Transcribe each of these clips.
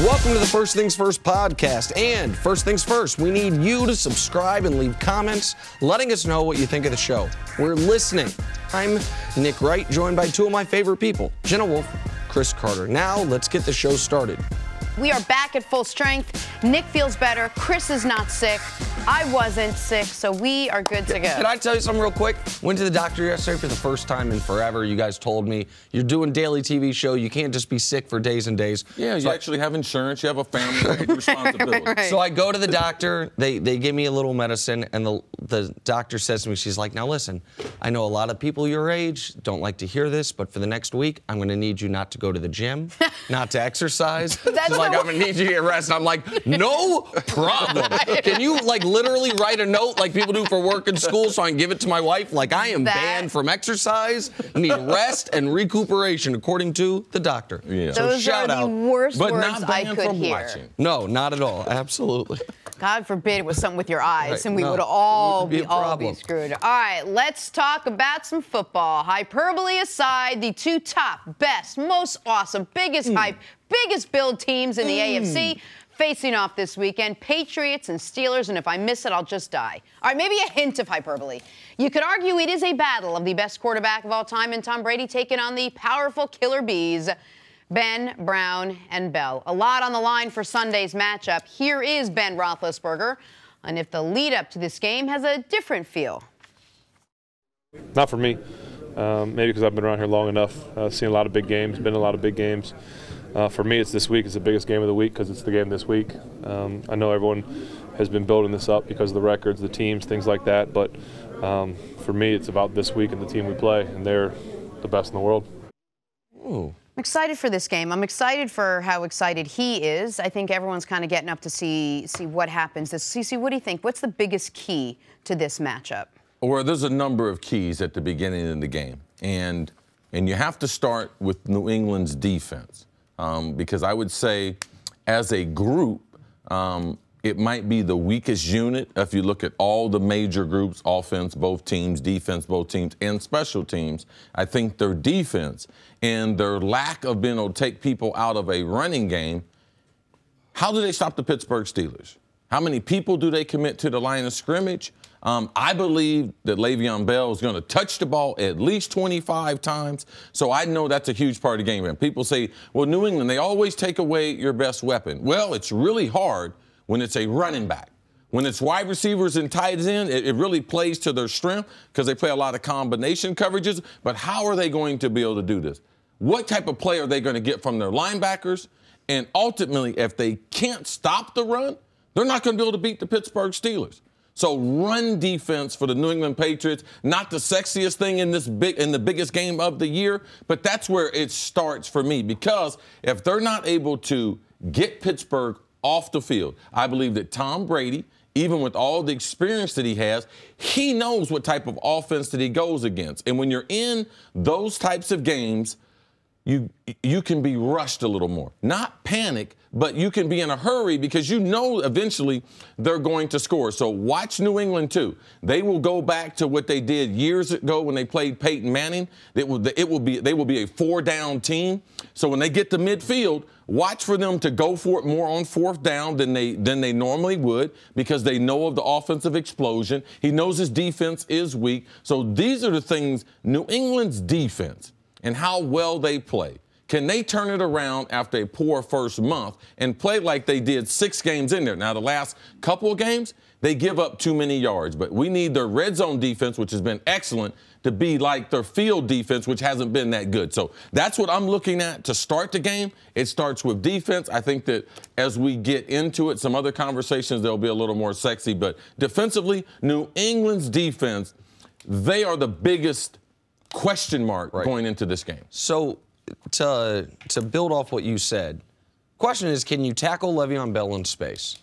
Welcome to the First Things First podcast. And first things first, we need you to subscribe and leave comments letting us know what you think of the show. We're listening. I'm Nick Wright, joined by two of my favorite people, Jenna Wolfe, Cris Carter. Now, let's get the show started. We are back at full strength. Nick feels better. Cris is not sick. I wasn't sick, so we are good to go. Can I tell you something real quick? Went to the doctor yesterday for the first time in forever. You guys told me you're doing daily TV show. You can't just be sick for days and days. Yeah, you actually have insurance. You have a family responsibility. Right. So I go to the doctor. They give me a little medicine, and the doctor says to me, she's like, now listen, I know a lot of people your age don't like to hear this, but for the next week, I'm going to need you not to go to the gym, not to exercise. That's She's like, I'm going to need you to get rest. And I'm like, no problem. Can you, literally write a note like people do for work and school so I can give it to my wife? Like, I am banned from exercise. I need rest and recuperation, according to the doctor. Yeah. So Those shout are the out. worst But words not I banned could from hear. watching. No, not at all. Absolutely. God forbid it was something with your eyes, Right. and we No, would all it would be a all be problem. screwed. All right, let's talk about some football. Hyperbole aside, the two top, best, most awesome, biggest hype, biggest build teams in the AFC facing off this weekend, Patriots and Steelers, and if I miss it, I'll just die. All right, maybe a hint of hyperbole. You could argue it is a battle of the best quarterback of all time and Tom Brady taking on the powerful killer bees, Ben, Brown, and Bell. A lot on the line for Sunday's matchup. Here is Ben Roethlisberger, and if the lead-up to this game has a different feel. Not for me. Maybe because I've been around here long enough, seen a lot of big games, been in a lot of big games. For me, it's this week. It's the biggest game of the week because it's the game this week. I know everyone has been building this up because of the records, the teams, things like that. But for me, it's about this week and the team we play, and they're the best in the world. Ooh. I'm excited for this game. I'm excited for how excited he is. I think everyone's kind of getting up to see what happens. CC, what do you think? What's the biggest key to this matchup? Well, there's a number of keys at the beginning of the game. And you have to start with New England's defense. Because I would say, as a group, it might be the weakest unit if you look at all the major groups, offense, both teams, defense, both teams, and special teams. I think their defense and their lack of being able to take people out of a running game, how do they stop the Pittsburgh Steelers? How many people do they commit to the line of scrimmage? I believe that Le'Veon Bell is going to touch the ball at least 25 times. So I know that's a huge part of the game. And people say, well, New England, they always take away your best weapon. Well, it's really hard when it's a running back. When it's wide receivers and tight ends, it really plays to their strength because they play a lot of combination coverages. But how are they going to be able to do this? What type of play are they going to get from their linebackers? And ultimately, if they can't stop the run, they're not going to be able to beat the Pittsburgh Steelers. So run defense for the New England Patriots, not the sexiest thing in the biggest game of the year, but that's where it starts for me. Because if they're not able to get Pittsburgh off the field, I believe that Tom Brady, even with all the experience that he has, he knows what type of offense that he goes against. And when you're in those types of games, you can be rushed a little more. Not panic, but you can be in a hurry because you know eventually they're going to score. So watch New England, too. They will go back to what they did years ago when they played Peyton Manning. They will be a four-down team. So when they get to midfield, watch for them to go for it more on fourth down than they normally would because they know of the offensive explosion. He knows his defense is weak. So these are the things, New England's defense and how well they play. Can they turn it around after a poor first month and play like they did 6 games in there? Now, the last couple of games, they give up too many yards. But we need their red zone defense, which has been excellent, to be like their field defense, which hasn't been that good. So that's what I'm looking at to start the game. It starts with defense. I think that as we get into it, some other conversations, they'll be a little more sexy. But defensively, New England's defense, they are the biggest question mark going into this game. So to build off what you said, question is, can you tackle Le'Veon Bell in space?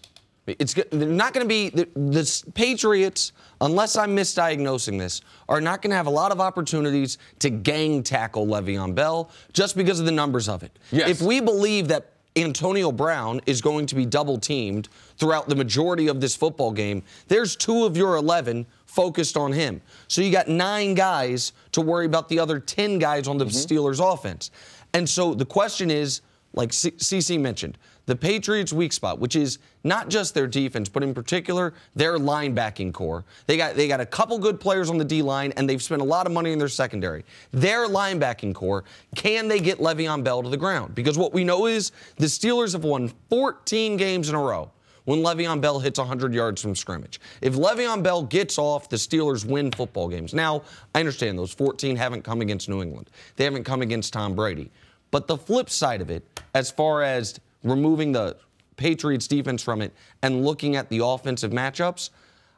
They're not going to be the Patriots, unless I'm misdiagnosing this, are not going to have a lot of opportunities to gang tackle Le'Veon Bell just because of the numbers of it. Yes. If we believe that Antonio Brown is going to be double teamed throughout the majority of this football game, there's 2 of your 11 focused on him. So you got 9 guys to worry about the other 10 guys on the Steelers offense. And so the question is, like CC mentioned, the Patriots' weak spot, which is not just their defense, but in particular their linebacking core. They got a couple good players on the D-line, and they've spent a lot of money in their secondary. Their linebacking core, can they get Le'Veon Bell to the ground? Because what we know is the Steelers have won 14 games in a row when Le'Veon Bell hits 100 yards from scrimmage. If Le'Veon Bell gets off, the Steelers win football games. Now, I understand those 14 haven't come against New England. They haven't come against Tom Brady. But the flip side of it, as far as removing the Patriots defense from it and looking at the offensive matchups,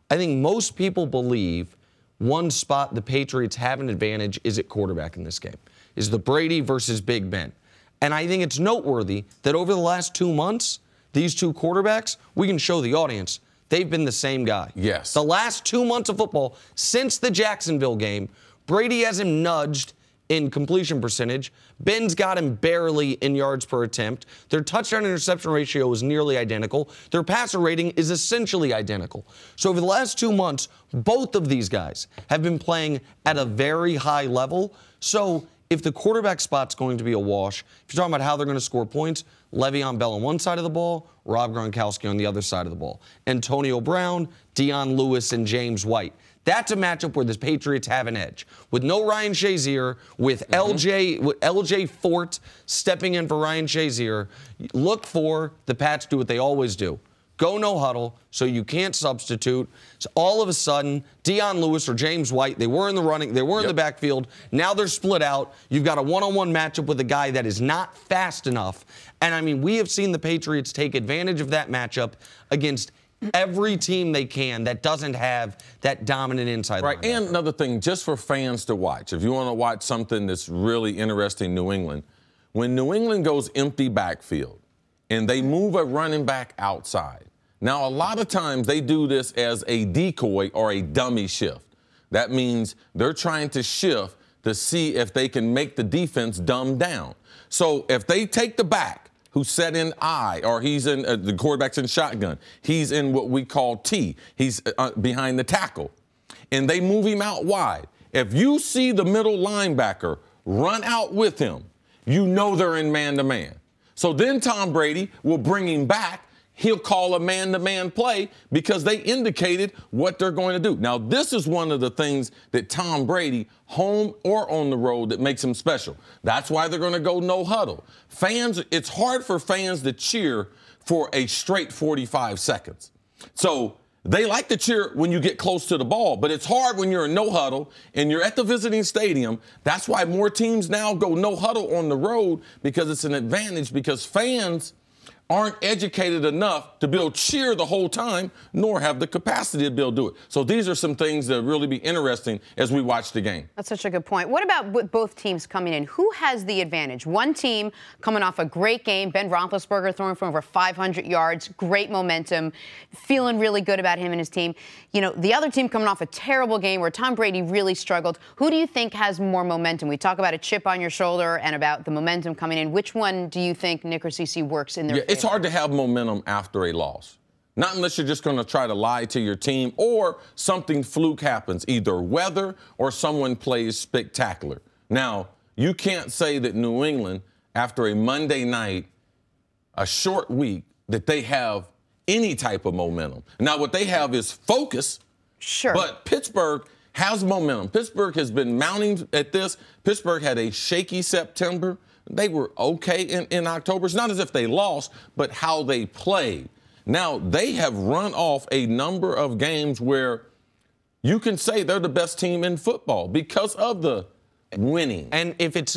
I think most people believe one spot the Patriots have an advantage is at quarterback in this game, is the Brady versus Big Ben. And I think it's noteworthy that over the last 2 months, these two quarterbacks, we can show the audience, they've been the same guy. Yes. The last 2 months of football, since the Jacksonville game, Brady has him nudged in completion percentage. Ben's got him barely in yards per attempt. Their touchdown-interception ratio is nearly identical. Their passer rating is essentially identical. So over the last 2 months, both of these guys have been playing at a very high level. So if the quarterback spot's going to be a wash, if you're talking about how they're going to score points, Le'Veon Bell on one side of the ball, Rob Gronkowski on the other side of the ball. Antonio Brown, Dion Lewis, and James White. That's a matchup where the Patriots have an edge. With no Ryan Shazier, with LJ Fort stepping in for Ryan Shazier, look for the Pats do what they always do. Go no huddle, so you can't substitute. So all of a sudden, Dion Lewis or James White, they were in the running, they were in the backfield. Now they're split out. You've got a one-on-one matchup with a guy that is not fast enough. And, I mean, we have seen the Patriots take advantage of that matchup against every team they can that doesn't have that dominant inside right. linebacker. And another thing, just for fans to watch, if you want to watch something that's really interesting, New England, when New England goes empty backfield and they move a running back outside, now a lot of times they do this as a decoy or a dummy shift. That means they're trying to shift to see if they can make the defense dumb down. So if they take the back, who's set in I, or he's in the quarterback's in shotgun. He's in what we call T. He's behind the tackle. And they move him out wide. If you see the middle linebacker run out with him, you know they're in man-to-man. So then Tom Brady will bring him back. He'll call a man-to-man play because they indicated what they're going to do. Now, this is one of the things that Tom Brady, home or on the road, that makes him special. That's why they're going to go no huddle. Fans, it's hard for fans to cheer for a straight 45 seconds. So they like to cheer when you get close to the ball, but it's hard when you're in no huddle and you're at the visiting stadium. That's why more teams now go no huddle on the road, because it's an advantage, because fans aren't educated enough to be able to cheer the whole time, nor have the capacity to be able to do it. So these are some things that really be interesting as we watch the game. That's such a good point. What about both teams coming in? Who has the advantage? One team coming off a great game, Ben Roethlisberger throwing for over 500 yards, great momentum, feeling really good about him and his team. You know, the other team coming off a terrible game where Tom Brady really struggled. Who do you think has more momentum? We talk about a chip on your shoulder and about the momentum coming in. Which one do you think Nick or CC works in their favor? It's hard to have momentum after a loss. Not unless you're just going to try to lie to your team or something fluke happens, either weather or someone plays spectacular. Now, you can't say that New England, after a Monday night, a short week, that they have any type of momentum. Now, what they have is focus. Sure. But Pittsburgh has momentum. Pittsburgh has been mounting at this. Pittsburgh had a shaky September. They were okay in October. It's not as if they lost, but how they played. Now, they have run off a number of games where you can say they're the best team in football because of the winning. And if it's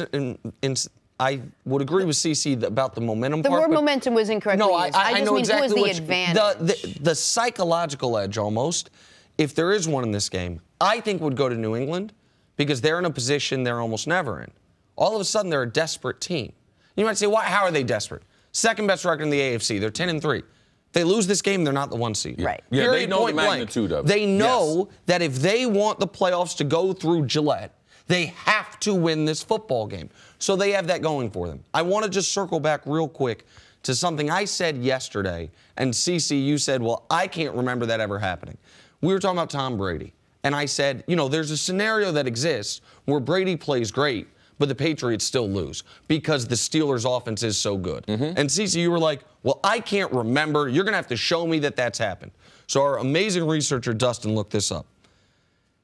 I would agree with CC about the momentum part. The word momentum was incorrect. No, I I just know mean exactly who is the advantage. The psychological edge, almost, if there is one in this game, I think would go to New England because they're in a position they're almost never in. All of a sudden, they're a desperate team. You might say, why? How are they desperate? Second best record in the AFC. They're 10-3. If they lose this game, they're not the 1 seed. Right. Yeah, Period, they know the magnitude of it. They know that if they want the playoffs to go through Gillette, they have to win this football game. So they have that going for them. I want to just circle back real quick to something I said yesterday, and CC, you said, well, I can't remember that ever happening. We were talking about Tom Brady, and I said, you know, there's a scenario that exists where Brady plays great, but the Patriots still lose because the Steelers' offense is so good. And Cece, you were like, well, I can't remember. You're going to have to show me that that's happened. So our amazing researcher, Dustin, looked this up.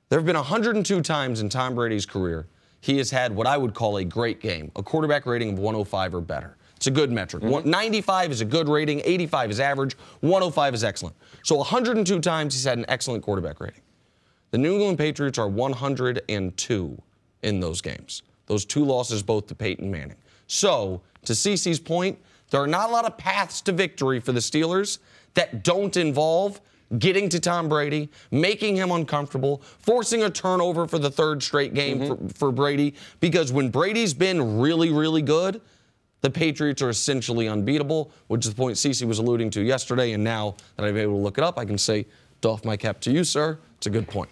There have been 102 times in Tom Brady's career he has had what I would call a great game, a quarterback rating of 105 or better. It's a good metric. 95 is a good rating, 85 is average, 105 is excellent. So 102 times he's had an excellent quarterback rating. The New England Patriots are 102 in those games. Those 2 losses both to Peyton Manning. So, to Cece's point, there are not a lot of paths to victory for the Steelers that don't involve getting to Tom Brady, making him uncomfortable, forcing a turnover for the 3rd straight game for Brady, because when Brady's been really, really good, the Patriots are essentially unbeatable, which is the point Cece was alluding to yesterday, and now that I've been able to look it up, I can say, doff my cap to you, sir. It's a good point.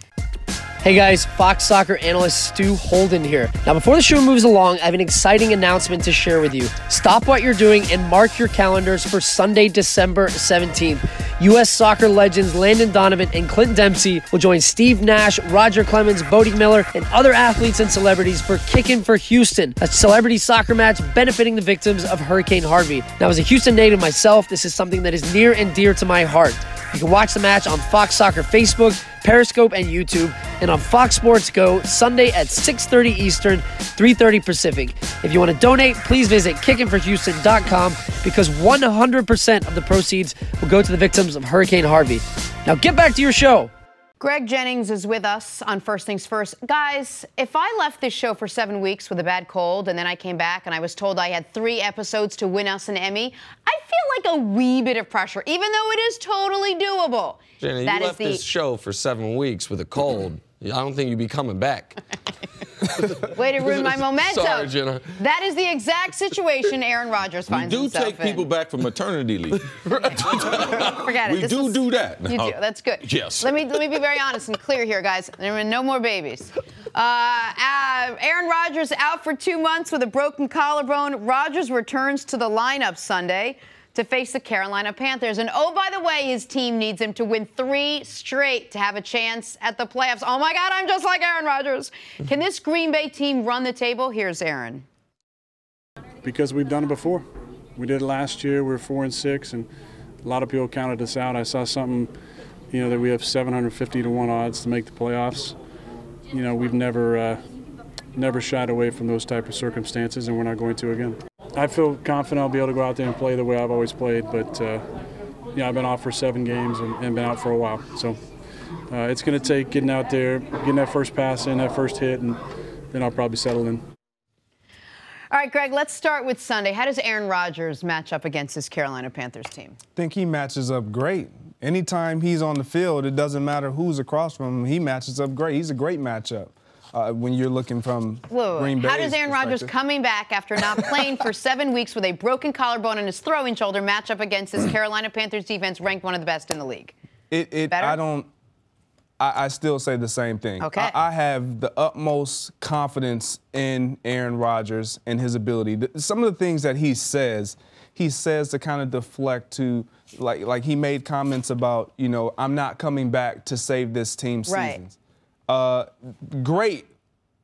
Hey guys, Fox Soccer analyst Stu Holden here. Now before the show moves along, I have an exciting announcement to share with you. Stop what you're doing and mark your calendars for Sunday, December 17th. U.S. soccer legends Landon Donovan and Clint Dempsey will join Steve Nash, Roger Clemens, Bodie Miller, and other athletes and celebrities for Kickin' for Houston, a celebrity soccer match benefiting the victims of Hurricane Harvey. Now as a Houston native myself, this is something that is near and dear to my heart. You can watch the match on Fox Soccer Facebook, Periscope, and YouTube, and on Fox Sports Go Sunday at 6:30 Eastern, 3:30 Pacific. If you want to donate, please visit kickinforhouston.com because 100% of the proceeds will go to the victims of Hurricane Harvey. Now get back to your show. Greg Jennings is with us on First Things First. Guys, if I left this show for 7 weeks with a bad cold and then I came back and I was told I had 3 episodes to win us an Emmy, I feel like a wee bit of pressure, even though it is totally doable. Jenna, you left this show for 7 weeks with a cold. I don't think you'd be coming back. Way to ruin my momentum. Sorry, Jenna. That is the exact situation Aaron Rodgers finds himself in. We do take people back from maternity leave. Forget it. We do that. You do. That's good. Yes. Let me be very honest and clear here, guys. There are no more babies. Aaron Rodgers out for 2 months with a broken collarbone. Rodgers returns to the lineup Sunday to face the Carolina Panthers. And oh, by the way, his team needs him to win 3 straight to have a chance at the playoffs. Oh my God, I'm just like Aaron Rodgers. Can this Green Bay team run the table? Here's Aaron. Because we've done it before. We did it last year. We were 4-6, and a lot of people counted us out. I saw something, that we have 750 to 1 odds to make the playoffs. We've never shied away from those type of circumstances, and we're not going to again. I feel confident I'll be able to go out there and play the way I've always played, but I've been off for 7 games and been out for a while. So it's going to take getting out there, getting that first pass in, that first hit, and then I'll probably settle in. All right, Greg, let's start with Sunday. How does Aaron Rodgers match up against this Carolina Panthers team? I think he matches up great. Anytime he's on the field, it doesn't matter who's across from him, he matches up great. He's a great matchup. When you're looking from Green Bay. How does Aaron Rodgers coming back after not playing for 7 weeks with a broken collarbone and his throwing shoulder match up against this Carolina Panthers defense ranked one of the best in the league? I still say the same thing. Okay. I have the utmost confidence in Aaron Rodgers and his ability. Some of the things that he says to kind of deflect to, like he made comments about, I'm not coming back to save this team's seasons. Great.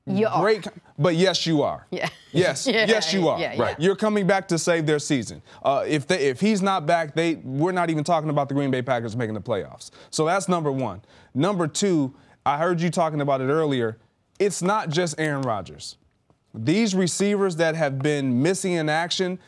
Great, but yes, you are. Yeah. Yes, yes, you are. Yeah. You're coming back to save their season. If he's not back, we're not even talking about the Green Bay Packers making the playoffs. So that's number one. Number two, I heard you talking about it earlier. It's not just Aaron Rodgers. These receivers that have been missing in action,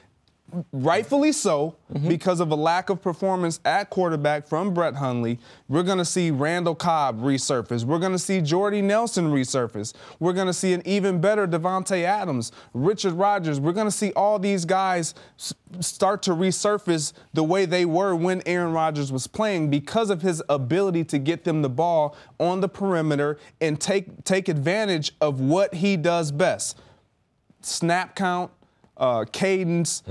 rightfully so, because of a lack of performance at quarterback from Brett Hundley. We're going to see Randall Cobb resurface. We're going to see Jordy Nelson resurface. We're going to see an even better Devontae Adams, Richard Rodgers. We're going to see all these guys start to resurface the way they were when Aaron Rodgers was playing because of his ability to get them the ball on the perimeter and take advantage of what he does best. Snap count, cadence,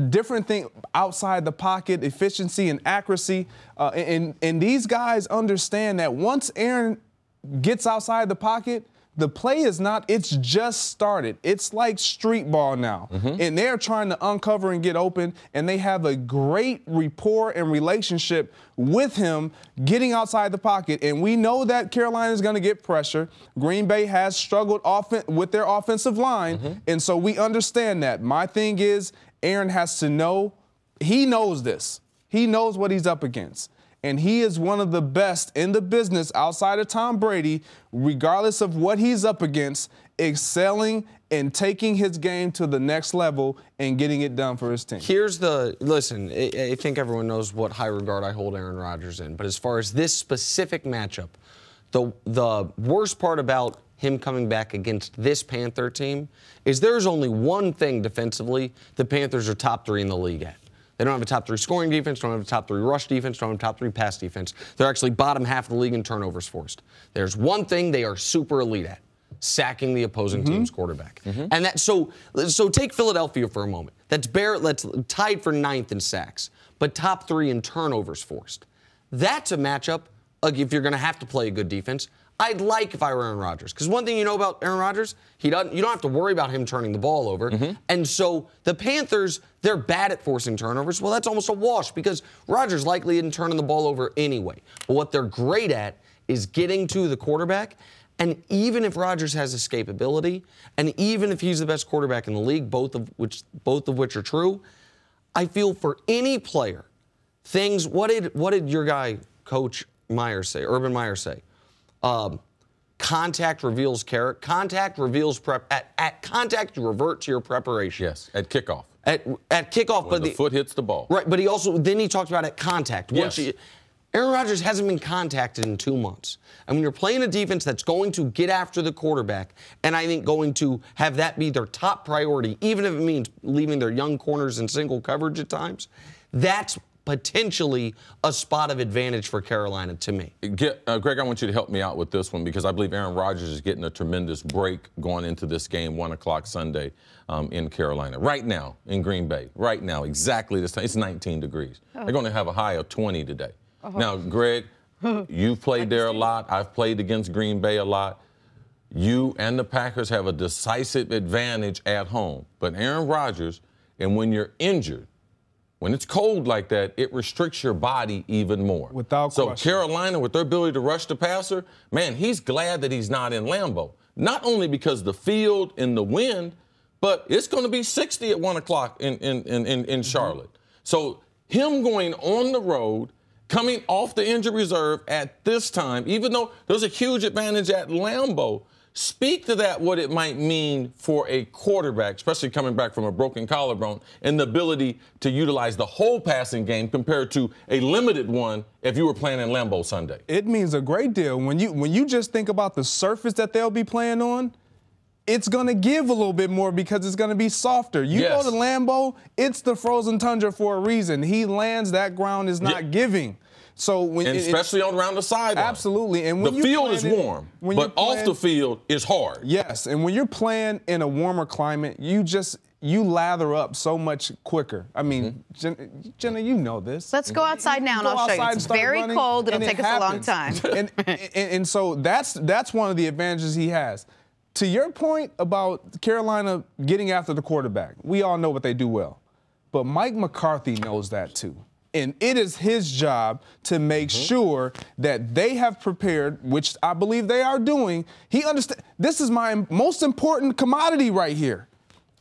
different things outside the pocket, efficiency and accuracy. And these guys understand that once Aaron gets outside the pocket, The play is not, it's just started. It's like street ball now. And they're trying to uncover and get open, and they have a great rapport and relationship with him getting outside the pocket. And we know that Carolina is going to get pressure. Green Bay has struggled with their offensive line, and so we understand that. My thing is, Aaron has to know, he knows this. He knows what he's up against. And he is one of the best in the business outside of Tom Brady, regardless of what he's up against, excelling and taking his game to the next level and getting it done for his team. Listen, I think everyone knows what high regard I hold Aaron Rodgers in. But as far as this specific matchup, the worst part about him coming back against this Panther team is there's only one thing defensively the Panthers are top 3 in the league at. They don't have a top 3 scoring defense, don't have a top 3 rush defense, don't have a top 3 pass defense. They're actually bottom half of the league in turnovers forced. There's one thing they are super elite at: sacking the opposing team's quarterback. And so take Philadelphia for a moment. That's tied for 9th in sacks, but top 3 in turnovers forced. That's a matchup, if you're going to have to play a good defense, I'd like if I were Aaron Rodgers. Because one thing you know about Aaron Rodgers, you don't have to worry about him turning the ball over. And so the Panthers, they're bad at forcing turnovers. Well, that's almost a wash because Rodgers likely isn't turning the ball over anyway. But what they're great at is getting to the quarterback. And even if Rodgers has escapability, and even if he's the best quarterback in the league, both of which are true, I feel for any player, what did your guy, Coach Myers, say, Urban Meyer say? Contact reveals character. Contact reveals prep. At contact, you revert to your preparation. Yes, at kickoff. At kickoff, when the foot hits the ball. Right, but he talked about at contact. Yes. Aaron Rodgers hasn't been contacted in 2 months. And when you're playing a defense that's going to get after the quarterback, and I think going to have that be their top priority, even if it means leaving their young corners in single coverage at times, that's potentially a spot of advantage for Carolina to me. Greg, I want you to help me out with this one because I believe Aaron Rodgers is getting a tremendous break going into this game, 1 o'clock Sunday in Carolina. Right now in Green Bay, right now, exactly this time, it's 19 degrees. They're going to have a high of 20 today. Now, Greg, you've played there a lot. I've played against Green Bay a lot. You and the Packers have a decisive advantage at home. But Aaron Rodgers, and when you're injured, when it's cold like that, it restricts your body even more. Without question. So Carolina, with their ability to rush the passer, man, he's glad that he's not in Lambeau. Not only because the field and the wind, but it's going to be 60 at 1 o'clock in Charlotte. So him going on the road, coming off the injured reserve at this time, even though there's a huge advantage at Lambeau, speak to that, what it might mean for a quarterback, especially coming back from a broken collarbone, and the ability to utilize the whole passing game compared to a limited one if you were playing in Lambeau Sunday. It means a great deal. When you just think about the surface that they'll be playing on, it's going to give a little bit more because it's going to be softer. You go to Lambeau, it's the frozen tundra for a reason. He lands, that ground is not giving. So especially around the sideline. Absolutely. And when the field is warm, but off the field is hard. Yes, and when you're playing in a warmer climate, you lather up so much quicker. I mean, Jenna, you know this. Let's go outside now, and I'll show you. It's very cold. It'll take us a long time. and so that's one of the advantages he has. To your point about Carolina getting after the quarterback, we all know what they do well. But Mike McCarthy knows that too. And it is his job to make sure that they have prepared, which I believe they are doing. He understands this is my most important commodity right here.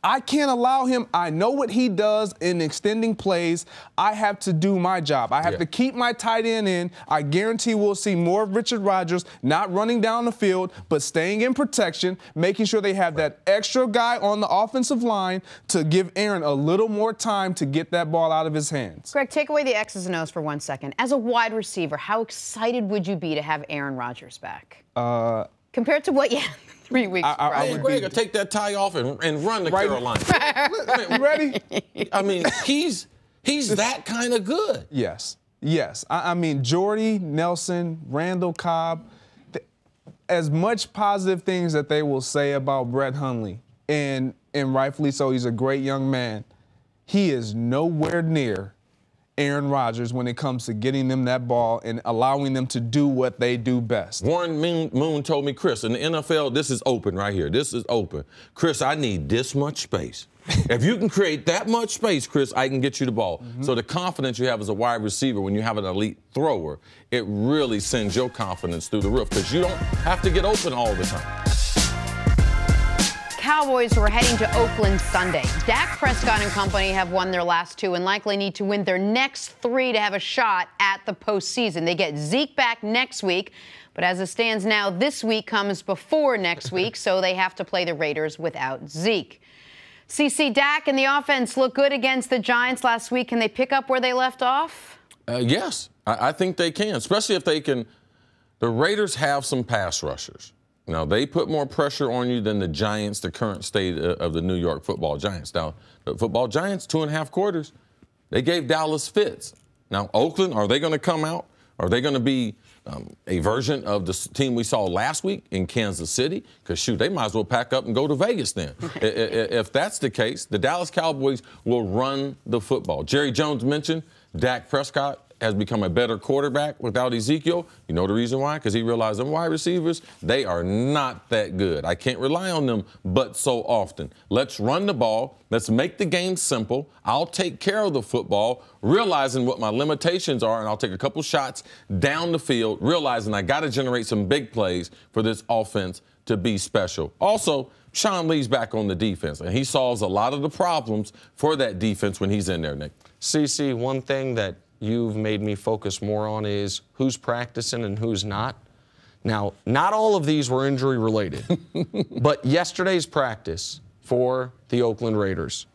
I can't allow him. I know what he does in extending plays. I have to do my job. I have to keep my tight end in. I guarantee we'll see more of Richard Rodgers not running down the field, but staying in protection, making sure they have that extra guy on the offensive line to give Aaron a little more time to get that ball out of his hands. Greg, take away the X's and O's for 1 second. As a wide receiver, how excited would you be to have Aaron Rodgers back? Compared to what you had 3 weeks ago. Greg, take that tie off and run to Carolina. You ready? I mean, he's that kind of good. Yes. I mean, Jordy, Nelson, Randall Cobb, as much positive things that they will say about Brett Hundley, and rightfully so, he's a great young man. He is nowhere near Aaron Rodgers when it comes to getting them that ball and allowing them to do what they do best. Warren Moon told me, Chris, in the NFL, this is open right here. This is open. Chris, I need this much space. If you can create that much space, Chris, I can get you the ball. Mm-hmm. So the confidence you have as a wide receiver when you have an elite thrower, it really sends your confidence through the roof because you don't have to get open all the time. Cowboys were heading to Oakland Sunday. Dak Prescott and company have won their last 2 and likely need to win their next 3 to have a shot at the postseason. They get Zeke back next week, but as it stands now, this week comes before next week, so they have to play the Raiders without Zeke. CC, Dak and the offense look good against the Giants last week. Can they pick up where they left off? Yes, I think they can, especially if they can. The Raiders have some pass rushers. Now, they put more pressure on you than the Giants, the current state of the New York football Giants. Now, the football Giants, 2.5 quarters, they gave Dallas fits. Now, Oakland, are they going to come out? Are they going to be a version of the team we saw last week in Kansas City? Because, shoot, they might as well pack up and go to Vegas then. If that's the case, the Dallas Cowboys will run the football. Jerry Jones mentioned Dak Prescott has become a better quarterback without Ezekiel. You know the reason why? Because he realized them wide receivers, they are not that good. I can't rely on them but so often. Let's run the ball. Let's make the game simple. I'll take care of the football, realizing what my limitations are, and I'll take a couple shots down the field, realizing I got to generate some big plays for this offense to be special. Also, Sean Lee's back on the defense, and he solves a lot of the problems for that defense when he's in there, Nick. CC, one thing that you've made me focus more on is who's practicing and who's not. Now, not all of these were injury related, but yesterday's practice for the Oakland Raiders,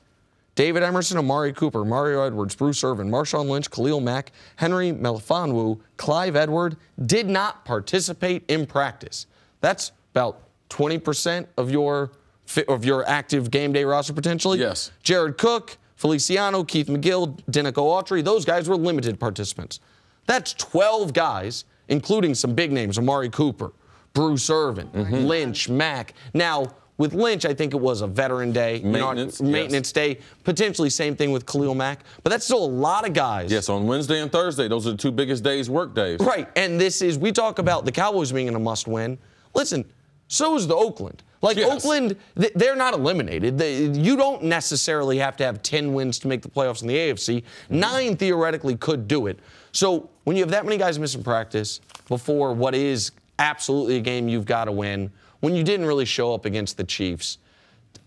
David Emerson, Amari Cooper, Mario Edwards, Bruce Irvin, Marshawn Lynch, Khalil Mack, Henry Melifonwu, Clive Edward did not participate in practice. That's about 20% of your active game day roster potentially. Yes. Jared Cook, Feliciano, Keith McGill, Denico Autry, those guys were limited participants. That's 12 guys, including some big names, Amari Cooper, Bruce Irvin, Lynch, Mack. Now, with Lynch, I think it was a veteran day. Maintenance day. Potentially same thing with Khalil Mack. But that's still a lot of guys. Yes, on Wednesday and Thursday, those are the 2 biggest days, work days. Right, and we talk about the Cowboys being in a must-win. Listen, so is the Oakland. Oakland, they're not eliminated. You don't necessarily have to have 10 wins to make the playoffs in the AFC. 9 theoretically could do it. So when you have that many guys missing practice before what is absolutely a game you've got to win, when you didn't really show up against the Chiefs,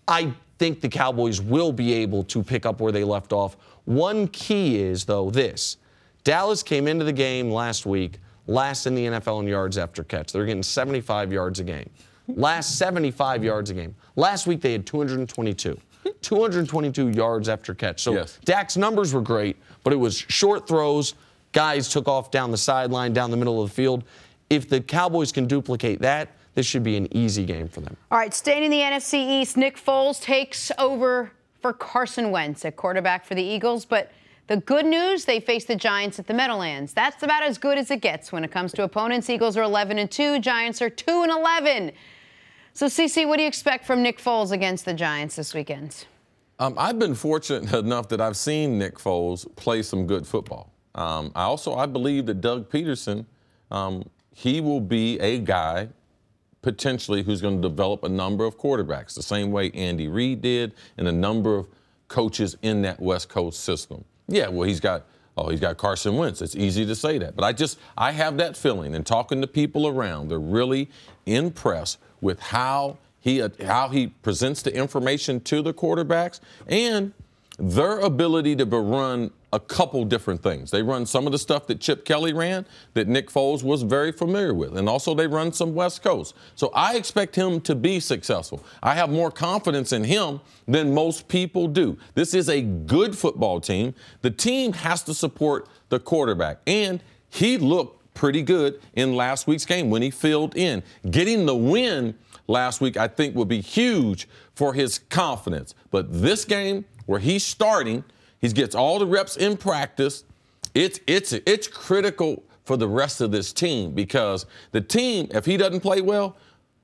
I think the Cowboys will be able to pick up where they left off. One key is, though, this. Dallas came into the game last week, last in the NFL in yards after catch. They're getting 75 yards a game. Last 75 yards a game. Last week they had 222. 222 yards after catch. So yes. Dak's numbers were great, but it was short throws. Guys took off down the sideline, down the middle of the field. If the Cowboys can duplicate that, this should be an easy game for them. All right, staying in the NFC East, Nick Foles takes over for Carson Wentz at quarterback for the Eagles. But the good news, they face the Giants at the Meadowlands. That's about as good as it gets when it comes to opponents. Eagles are 11-2, Giants are 2-11. So, CC, what do you expect from Nick Foles against the Giants this weekend? I've been fortunate enough that I've seen Nick Foles play some good football. I believe that Doug Peterson, he will be a guy potentially who's going to develop a number of quarterbacks, the same way Andy Reid did and a number of coaches in that West Coast system. Yeah, well, he's got Carson Wentz. It's easy to say that. But I have that feeling, and talking to people around, they're really impressed with how he presents the information to the quarterbacks and their ability to run a couple different things. They run some of the stuff that Chip Kelly ran that Nick Foles was very familiar with, and also they run some West Coast. So I expect him to be successful. I have more confidence in him than most people do. This is a good football team. The team has to support the quarterback, and he looked pretty good in last week's game when he filled in. Getting the win last week, I think, will be huge for his confidence. But this game where he's starting, he gets all the reps in practice. It's critical for the rest of this team because the team, if he doesn't play well,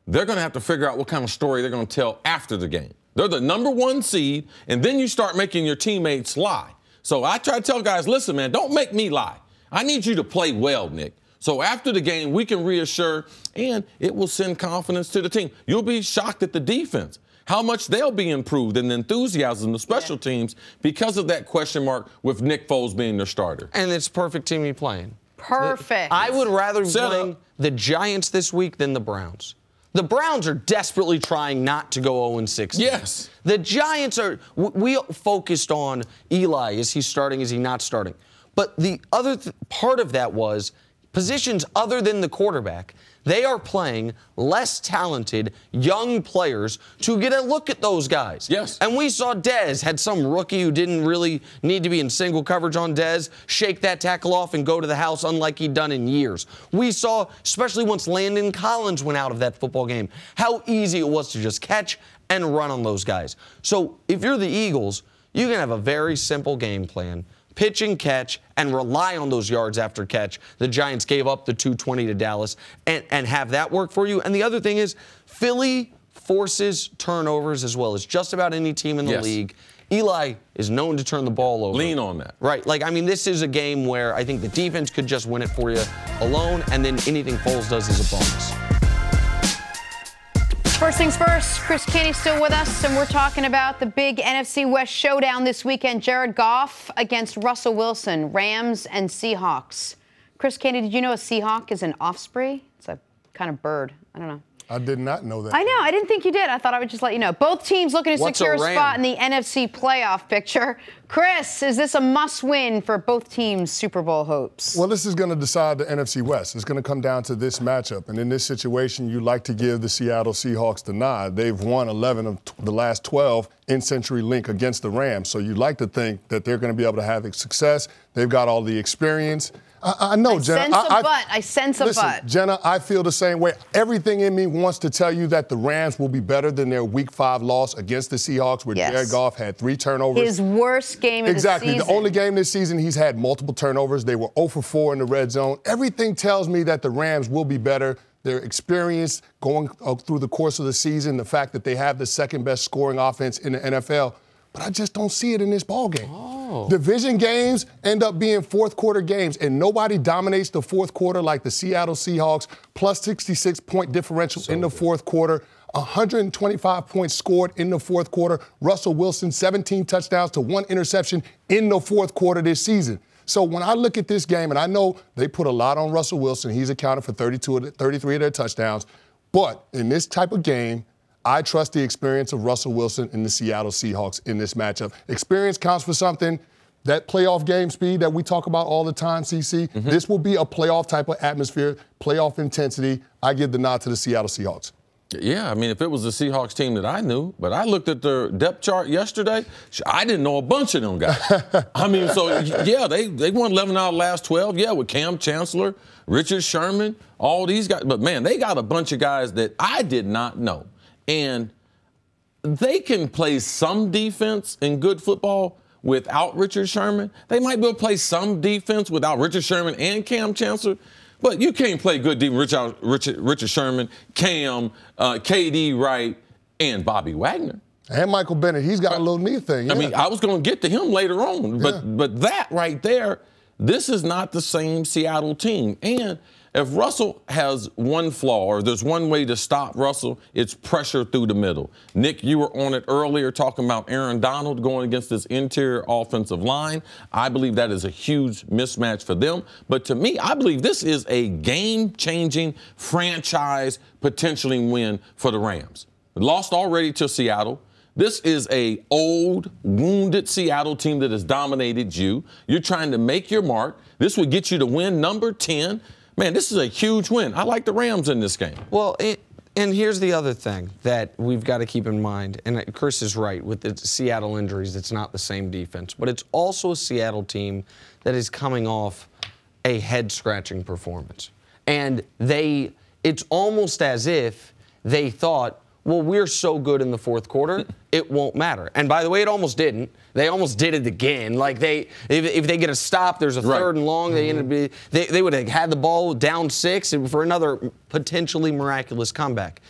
they're going to have to figure out what kind of story they're going to tell after the game. They're the number 1 seed, and then you start making your teammates lie. So I try to tell guys, listen, man, don't make me lie. I need you to play well, Nick. So after the game, we can reassure, and it will send confidence to the team. You'll be shocked at the defense, how much they'll be improved and the enthusiasm, the special teams, because of that question mark with Nick Foles being their starter. And it's perfect team you're playing. Perfect. I would rather be playing the Giants this week than the Browns. The Browns are desperately trying not to go 0-16. Yes. The Giants are, we focused on Eli. Is he starting? Is he not starting? But the other part of that was positions other than the quarterback. They are playing less talented young players to get a look at those guys. Yes. And we saw Dez had some rookie who didn't really need to be in single coverage on Dez shake that tackle off and go to the house unlike he'd done in years. We saw, especially once Landon Collins went out of that football game, how easy it was to just catch and run on those guys. So if you're the Eagles, you can have a very simple game plan. Pitch and catch and rely on those yards after catch. The Giants gave up the 220 to Dallas and have that work for you. And the other thing is Philly forces turnovers as well as just about any team in the league. Eli is known to turn the ball over. Lean on that. Right. Like, I mean, this is a game where I think the defense could just win it for you alone, and then anything Foles does is a bonus. First things first, Cris Canty's still with us, and we're talking about the big NFC West showdown this weekend. Jared Goff against Russell Wilson, Rams and Seahawks. Cris Canty, did you know a Seahawk is an osprey? It's a kind of bird. I don't know. I did not know that. I know. I didn't think you did. I thought I would just let you know. Both teams looking to secure a spot in the NFC playoff picture. Cris, is this a must-win for both teams' Super Bowl hopes? Well, this is going to decide the NFC West. It's going to come down to this matchup. And in this situation, you like to give the Seattle Seahawks the nod. They've won 11 of the last 12 in CenturyLink against the Rams. So you'd like to think that they're going to be able to have success. They've got all the experience. I know, Jenna. I sense a but. Jenna, I feel the same way. Everything in me wants to tell you that the Rams will be better than their Week 5 loss against the Seahawks, where Jared Goff had 3 turnovers. His worst game of the season. Exactly. The only game this season he's had multiple turnovers. They were 0 for 4 in the red zone. Everything tells me that the Rams will be better. Their experience going through the course of the season, the fact that they have the second best scoring offense in the NFL. But I just don't see it in this ballgame. Division games end up being fourth quarter games, and nobody dominates the fourth quarter like the Seattle Seahawks, plus 66-point differential in the fourth quarter, 125 points scored in the fourth quarter. Russell Wilson, 17 touchdowns to 1 interception in the fourth quarter this season. So when I look at this game, and I know they put a lot on Russell Wilson, he's accounted for 33 of their touchdowns, but in this type of game, I trust the experience of Russell Wilson and the Seattle Seahawks in this matchup. Experience counts for something. That playoff game speed that we talk about all the time, CC, this will be a playoff type of atmosphere, playoff intensity. I give the nod to the Seattle Seahawks. Yeah, I mean, if it was the Seahawks team that I knew, but I looked at their depth chart yesterday, I didn't know a bunch of them guys. I mean, so, yeah, they won 11 out of the last 12, with Cam Chancellor, Richard Sherman, all these guys. But, man, they got a bunch of guys that I did not know. And they can play some defense in good football without Richard Sherman. They might be able to play some defense without Richard Sherman and Cam Chancellor. But you can't play good defense without Richard Sherman, Cam, KD Wright, and Bobby Wagner. And Michael Bennett. He's got a little knee thing. I mean, I was going to get to him later on. But that right there, this is not the same Seattle team. And if Russell has one flaw, or there's one way to stop Russell, it's pressure through the middle. Nick, you were on it earlier talking about Aaron Donald going against this interior offensive line. I believe that is a huge mismatch for them. But to me, I believe this is a game-changing franchise potentially win for the Rams. Lost already to Seattle. This is a old, wounded Seattle team that has dominated you. You're trying to make your mark. This would get you to win number 10. Man, this is a huge win. I like the Rams in this game. Well, and here's the other thing that we've got to keep in mind, and Cris is right, with the Seattle injuries, it's not the same defense, but it's also a Seattle team that is coming off a head-scratching performance. And it's almost as if they thought, well, we're so good in the fourth quarter, it won't matter. And by the way, it almost didn't. They almost did it again. Like if they get a stop, there's a third and long. They would have had the ball down 6 for another potentially miraculous comeback.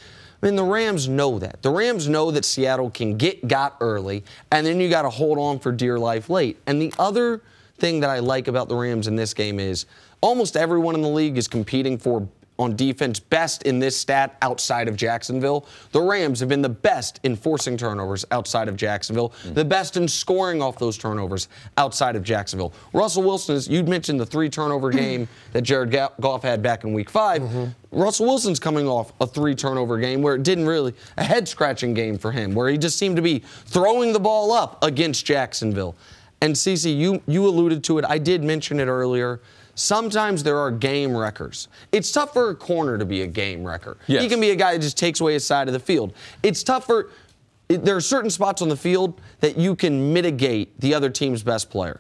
I mean, the Rams know that. The Rams know that Seattle can get got early, and then you got to hold on for dear life late. And the other thing that I like about the Rams in this game is almost everyone in the league is competing for, on defense, best in this stat outside of Jacksonville. The Rams have been the best in forcing turnovers outside of Jacksonville, the best in scoring off those turnovers outside of Jacksonville. Russell Wilson, you'd mentioned the 3-turnover game that Jared Goff had back in Week 5. Russell Wilson's coming off a 3-turnover game where it didn't really, a head-scratching game for him, where he just seemed to be throwing the ball up against Jacksonville. And Cece, you alluded to it. I did mention it earlier. Sometimes there are game wreckers. It's tough for a corner to be a game wrecker. Yes. He can be a guy that just takes away his side of the field. It's tough for there are certain spots on the field that you can mitigate the other team's best player.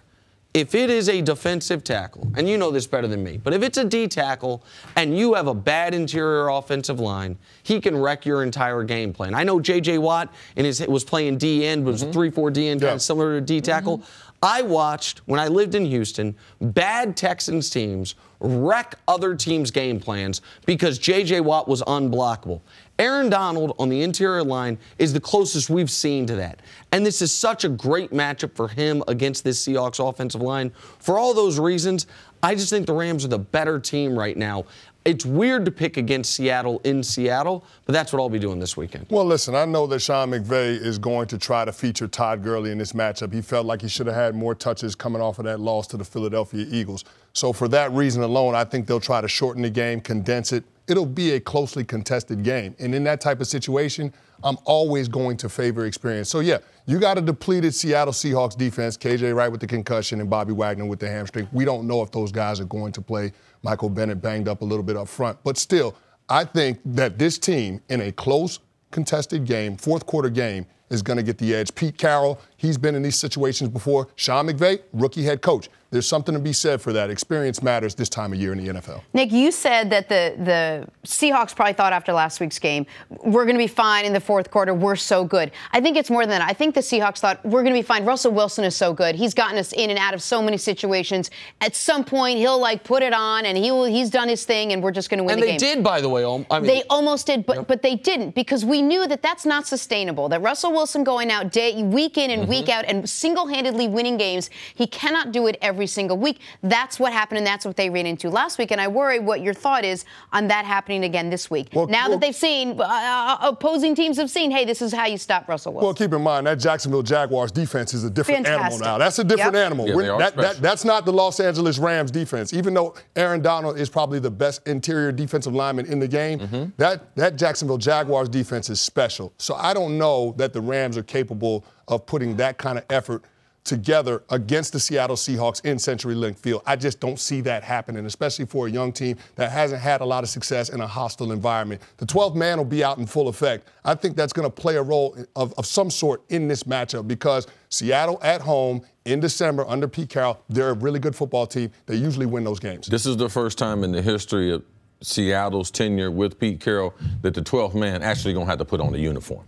If it is a defensive tackle, and you know this better than me, but if it's a D tackle and you have a bad interior offensive line, he can wreck your entire game plan. I know J.J. Watt was playing D end, was a 3-4 D end, kind of similar to a D tackle. I watched, when I lived in Houston, bad Texans teams wreck other teams' game plans because J.J. Watt was unblockable. Aaron Donald on the interior line is the closest we've seen to that. And this is such a great matchup for him against this Seahawks offensive line. For all those reasons, I just think the Rams are the better team right now. It's weird to pick against Seattle in Seattle, but that's what I'll be doing this weekend. Well, listen, I know that Sean McVay is going to try to feature Todd Gurley in this matchup. He felt like he should have had more touches coming off of that loss to the Philadelphia Eagles. So for that reason alone, I think they'll try to shorten the game, condense it. It'll be a closely contested game. And in that type of situation, I'm always going to favor experience. So, yeah, you got a depleted Seattle Seahawks defense, KJ Wright with the concussion and Bobby Wagner with the hamstring. We don't know if those guys are going to play. Michael Bennett banged up a little bit up front. But still, I think that this team in a close, contested game, fourth-quarter game, is going to get the edge. Pete Carroll, he's been in these situations before. Sean McVay, rookie head coach. There's something to be said for that. Experience matters this time of year in the NFL. Nick, you said that the Seahawks probably thought after last week's game, we're going to be fine in the fourth quarter. We're so good. I think it's more than that. I think the Seahawks thought, we're going to be fine. Russell Wilson is so good. He's gotten us in and out of so many situations. At some point, he'll, put it on, and he's done his thing, and we're just going to win the game. And they did, by the way. They almost did, but they didn't, because we knew that that's not sustainable, that Russell Wilson going out week in and week out and single-handedly winning games, he cannot do it every single week. That's what happened, and that's what they ran into last week. And I worry what your thought is on that happening again this week. Now that they've seen, opposing teams have seen, hey, this is how you stop Russell Wilson. Well, keep in mind, that Jacksonville Jaguars defense is a different animal now. That's a different animal. Yeah, that's not the Los Angeles Rams defense. Even though Aaron Donald is probably the best interior defensive lineman in the game, that Jacksonville Jaguars defense is special. So I don't know that the Rams are capable of putting that kind of effort together against the Seattle Seahawks in CenturyLink Field. I just don't see that happening, especially for a young team that hasn't had a lot of success in a hostile environment. The 12th man will be out in full effect. I think that's going to play a role of some sort in this matchup because Seattle at home in December under Pete Carroll, they're a really good football team. They usually win those games. This is the first time in the history of Seattle's tenure with Pete Carroll that the 12th man actually going to have to put on a uniform.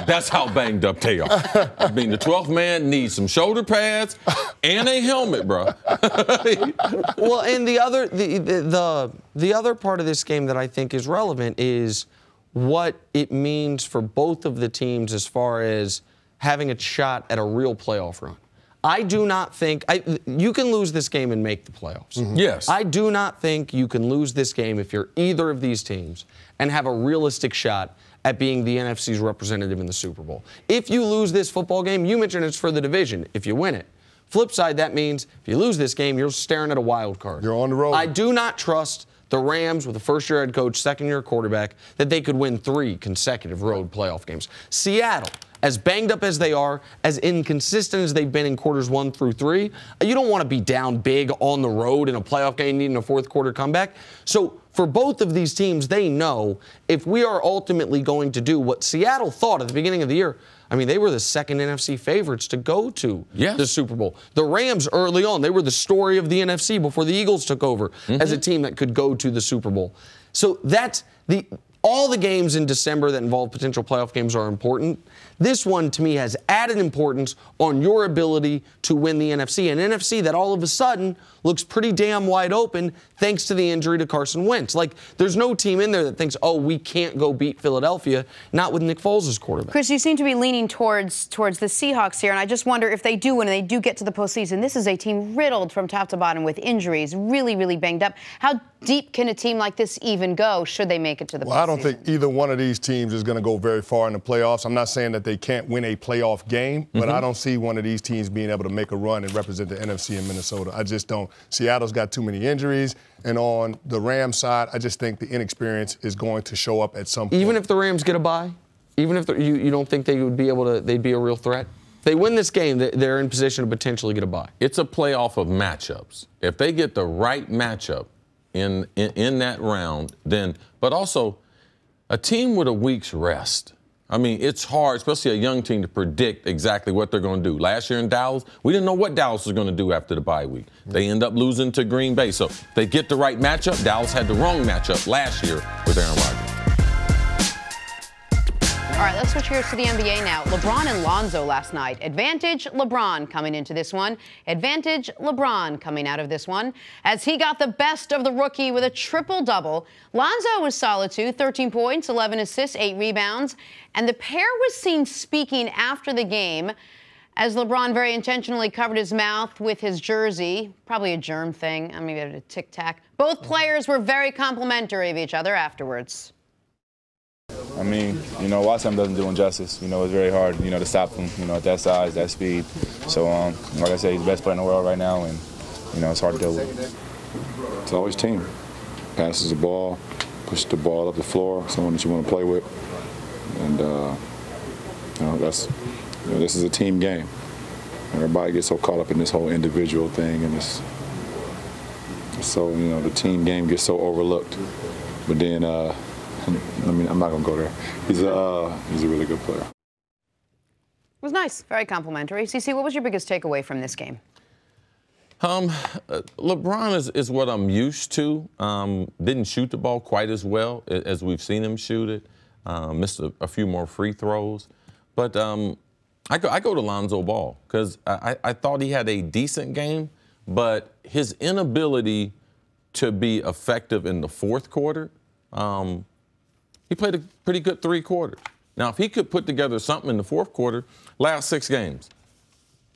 That's how banged up they are. I mean, the 12th man needs some shoulder pads and a helmet, bro. Well, and the other part of this game that I think is relevant is what it means for both of the teams as far as having a shot at a real playoff run. I do not think you can lose this game and make the playoffs. Yes. I do not think you can lose this game if you're either of these teams and have a realistic shot at being the NFC's representative in the Super Bowl. If you lose this football game, you mentioned it's for the division if you win it. Flip side, that means if you lose this game, you're staring at a wild card. You're on the road. I do not trust the Rams with a first-year head coach, second-year quarterback, that they could win 3 consecutive road playoff games. Seattle, as banged up as they are, as inconsistent as they've been in quarters 1 through 3, you don't want to be down big on the road in a playoff game needing a fourth-quarter comeback. So for both of these teams, they know if we are ultimately going to do what Seattle thought at the beginning of the year, I mean, they were the second NFC favorites to go to the Super Bowl. The Rams early on, they were the story of the NFC before the Eagles took over as a team that could go to the Super Bowl. So that's all the games in December that involve potential playoff games are important. This one, to me, has added importance on your ability to win the NFC. An NFC that all of a sudden looks pretty damn wide open thanks to the injury to Carson Wentz. Like, there's no team in there that thinks, oh, we can't go beat Philadelphia, not with Nick Foles as quarterback. Cris, you seem to be leaning towards the Seahawks here, and I just wonder if they do, when they do get to the postseason, this is a team riddled from top to bottom with injuries, really, really banged up. How deep can a team like this even go should they make it to the postseason? Well, I don't think either one of these teams is going to go very far in the playoffs. I'm not saying that they can't win a playoff game, but I don't see one of these teams being able to make a run and represent the NFC in Minnesota. I just don't. Seattle's got too many injuries, and on the Rams side, I just think the inexperience is going to show up at some point. Even if the Rams get a bye? Even if you don't think they would be able to, they'd be a real threat? If they win this game, they're in position to potentially get a bye. It's a playoff of matchups. If they get the right matchup in that round, then, but also a team with a week's rest. I mean, it's hard, especially a young team, to predict exactly what they're going to do. Last year in Dallas, we didn't know what Dallas was going to do after the bye week. They end up losing to Green Bay. So if they get the right matchup. Dallas had the wrong matchup last year with Aaron Rodgers. All right, let's switch gears to the NBA now. LeBron and Lonzo last night. Advantage LeBron coming into this one. Advantage LeBron coming out of this one. As he got the best of the rookie with a triple-double. Lonzo was solid too, 13 points, 11 assists, 8 rebounds. And the pair was seen speaking after the game as LeBron very intentionally covered his mouth with his jersey. Probably a germ thing. I mean, maybe a tic-tac. Both players were very complimentary of each other afterwards. I mean, watching him doesn't do him justice. It's very hard, to stop him, at that size, that speed. So, like I said, he's the best player in the world right now, and, it's hard to deal with. It's always team. Passes the ball, pushes the ball up the floor, someone that you want to play with. And, this is a team game. Everybody gets so caught up in this whole individual thing, and so, the team game gets so overlooked. But then, I'm not going to go there. He's a really good player. It was nice. Very complimentary. CC, what was your biggest takeaway from this game? LeBron is what I'm used to. Didn't shoot the ball quite as well as we've seen him shoot it. Missed a few more free throws. But I go to Lonzo Ball because I thought he had a decent game, but his inability to be effective in the fourth quarter, he played a pretty good 3 quarters. Now, if he could put together something in the fourth quarter, last 6 games,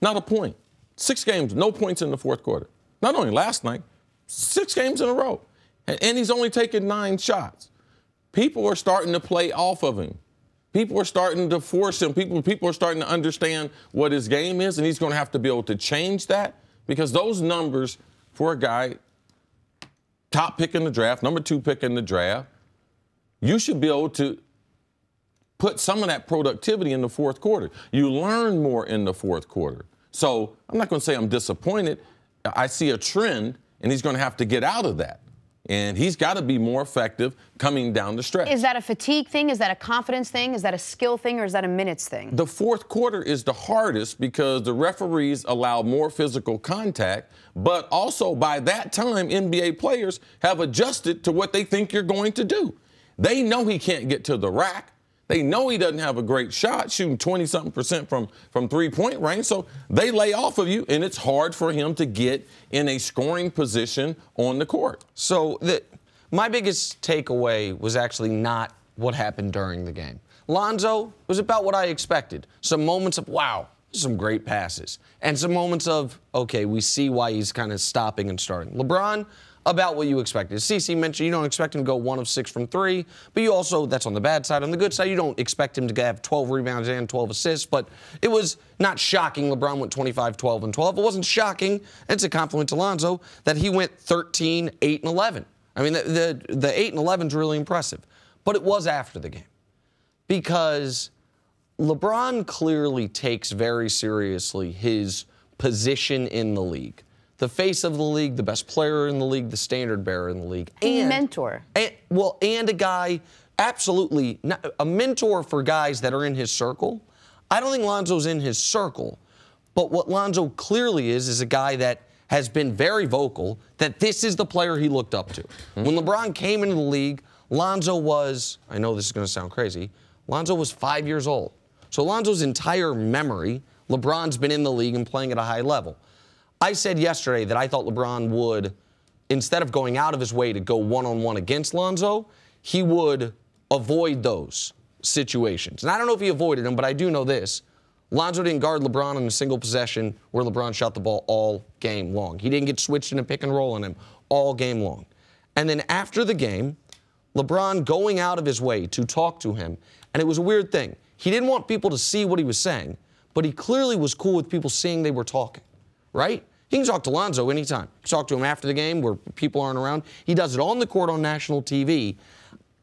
not a point. 6 games, no points in the fourth quarter. Not only last night, 6 games in a row. And he's only taken 9 shots. People are starting to play off of him. People are starting to force him. People are starting to understand what his game is, and he's going to have to be able to change that because those numbers for a guy, top pick in the draft, number 2 pick in the draft, you should be able to put some of that productivity in the fourth quarter. You learn more in the fourth quarter. So I'm not going to say I'm disappointed. I see a trend, and he's going to have to get out of that. And he's got to be more effective coming down the stretch. Is that a fatigue thing? Is that a confidence thing? Is that a skill thing? Or is that a minutes thing? The fourth quarter is the hardest because the referees allow more physical contact. But also by that time, NBA players have adjusted to what they think you're going to do. They know he can't get to the rack. They know he doesn't have a great shot, shooting 20-something% from three-point range. So they lay off of you, and it's hard for him to get in a scoring position on the court. So my biggest takeaway was actually not what happened during the game. Lonzo was about what I expected. Some moments of, wow, some great passes. And some moments of, okay, we see why he's kind of stopping and starting. LeBron, about what you expected. CC mentioned you don't expect him to go 1 of 6 from 3, but you also, that's on the bad side. On the good side, you don't expect him to have 12 rebounds and 12 assists, but it was not shocking LeBron went 25, 12, and 12. It wasn't shocking, and it's a compliment to Lonzo, that he went 13, 8, and 11. I mean, the 8 and 11 is really impressive, but it was after the game because LeBron clearly takes very seriously his position in the league. The face of the league, the best player in the league, the standard bearer in the league. And mentor. And a guy, absolutely, a mentor for guys that are in his circle. I don't think Lonzo's in his circle, but what Lonzo clearly is a guy that has been very vocal that this is the player he looked up to. When LeBron came into the league, Lonzo was, I know this is going to sound crazy, Lonzo was 5 years old. So Lonzo's entire memory, LeBron's been in the league and playing at a high level. I said yesterday that I thought LeBron would, instead of going out of his way to go one-on-one against Lonzo, he would avoid those situations. And I don't know if he avoided them, but I do know this. Lonzo didn't guard LeBron in a single possession where LeBron shot the ball all game long. He didn't get switched in a pick and roll on him all game long. And then after the game, LeBron going out of his way to talk to him, and it was a weird thing. He didn't want people to see what he was saying, but he clearly was cool with people seeing they were talking, right? He can talk to Lonzo anytime. He can talk to him after the game where people aren't around. He does it on the court on national TV.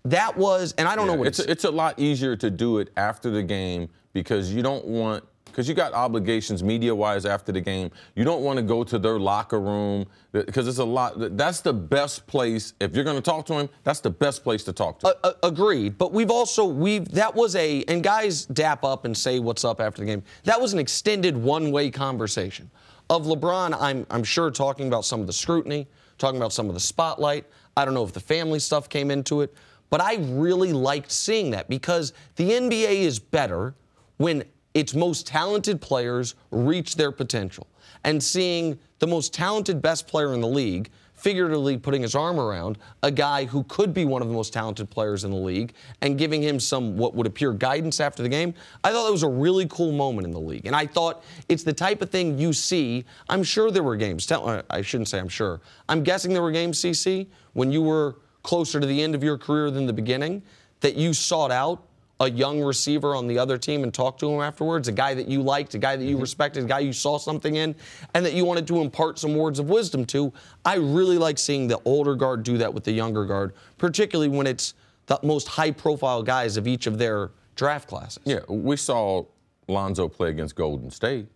That was, and I don't know what it's a lot easier to do it after the game because you don't want, because you got obligations media-wise after the game. You don't want to go to their locker room because it's a lot. That's the best place. If you're going to talk to him, that's the best place to talk to him. Agreed. But that was and guys dap up and say what's up after the game. That was an extended one-way conversation of LeBron, I'm sure, talking about some of the scrutiny, talking about some of the spotlight. I don't know if the family stuff came into it. But I really liked seeing that because the NBA is better when its most talented players reach their potential. And seeing the most talented best player in the league figuratively putting his arm around a guy who could be one of the most talented players in the league and giving him some what would appear guidance after the game, I thought that was a really cool moment in the league. And I thought it's the type of thing you see. I'm sure there were games. I shouldn't say I'm sure. I'm guessing there were games, CC, when you were closer to the end of your career than the beginning, that you sought out a young receiver on the other team and talked to him afterwards, a guy that you liked, a guy that you respected, a guy you saw something in, and that you wanted to impart some words of wisdom to. I really like seeing the older guard do that with the younger guard, particularly when it's the most high-profile guys of each of their draft classes. Yeah, we saw Lonzo play against Golden State.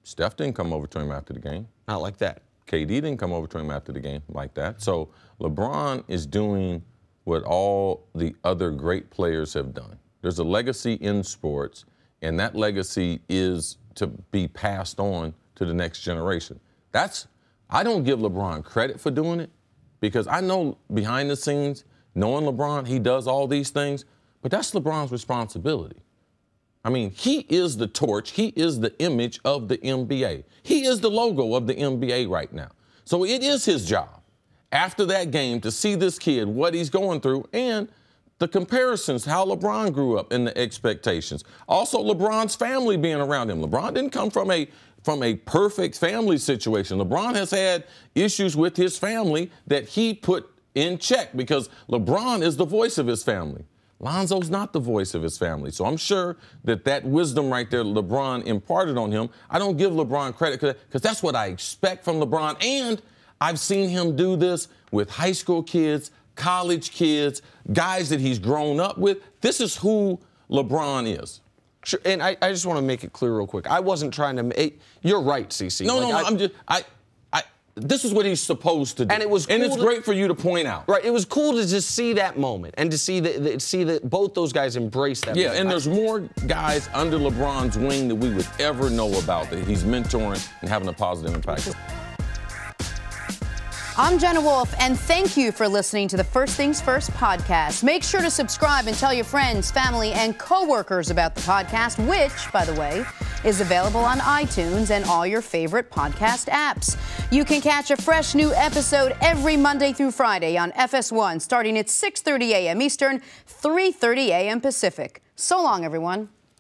Steph didn't come over to him after the game. Not like that. KD didn't come over to him after the game like that. So LeBron is doing what all the other great players have done. There's a legacy in sports, and that legacy is to be passed on to the next generation. I don't give LeBron credit for doing it because I know behind the scenes, knowing LeBron, he does all these things, but that's LeBron's responsibility. I mean, he is the torch. He is the image of the NBA. He is the logo of the NBA right now. So it is his job after that game to see this kid, what he's going through, and the comparisons, how LeBron grew up and the expectations. Also, LeBron's family being around him. LeBron didn't come from a perfect family situation. LeBron has had issues with his family that he put in check because LeBron is the voice of his family. Lonzo's not the voice of his family. So I'm sure that wisdom right there LeBron imparted on him, I don't give LeBron credit because that's what I expect from LeBron. And I've seen him do this with high school kids, college kids, guys that he's grown up with. This is who LeBron is. Sure, and I just want to make it clear real quick. I wasn't trying to you're right, CC. This is what he's supposed to do. And it was cool and it's great for you to point out. Right. It was cool to just see that moment and to see that both those guys embrace that moment. And there's more guys under LeBron's wing that we would ever know about that he's mentoring and having a positive impact. I'm Jenna Wolfe, and thank you for listening to the First Things First podcast. Make sure to subscribe and tell your friends, family, and coworkers about the podcast, which, by the way, is available on iTunes and all your favorite podcast apps. You can catch a fresh new episode every Monday through Friday on FS1, starting at 6:30 a.m. Eastern, 3:30 a.m. Pacific. So long, everyone.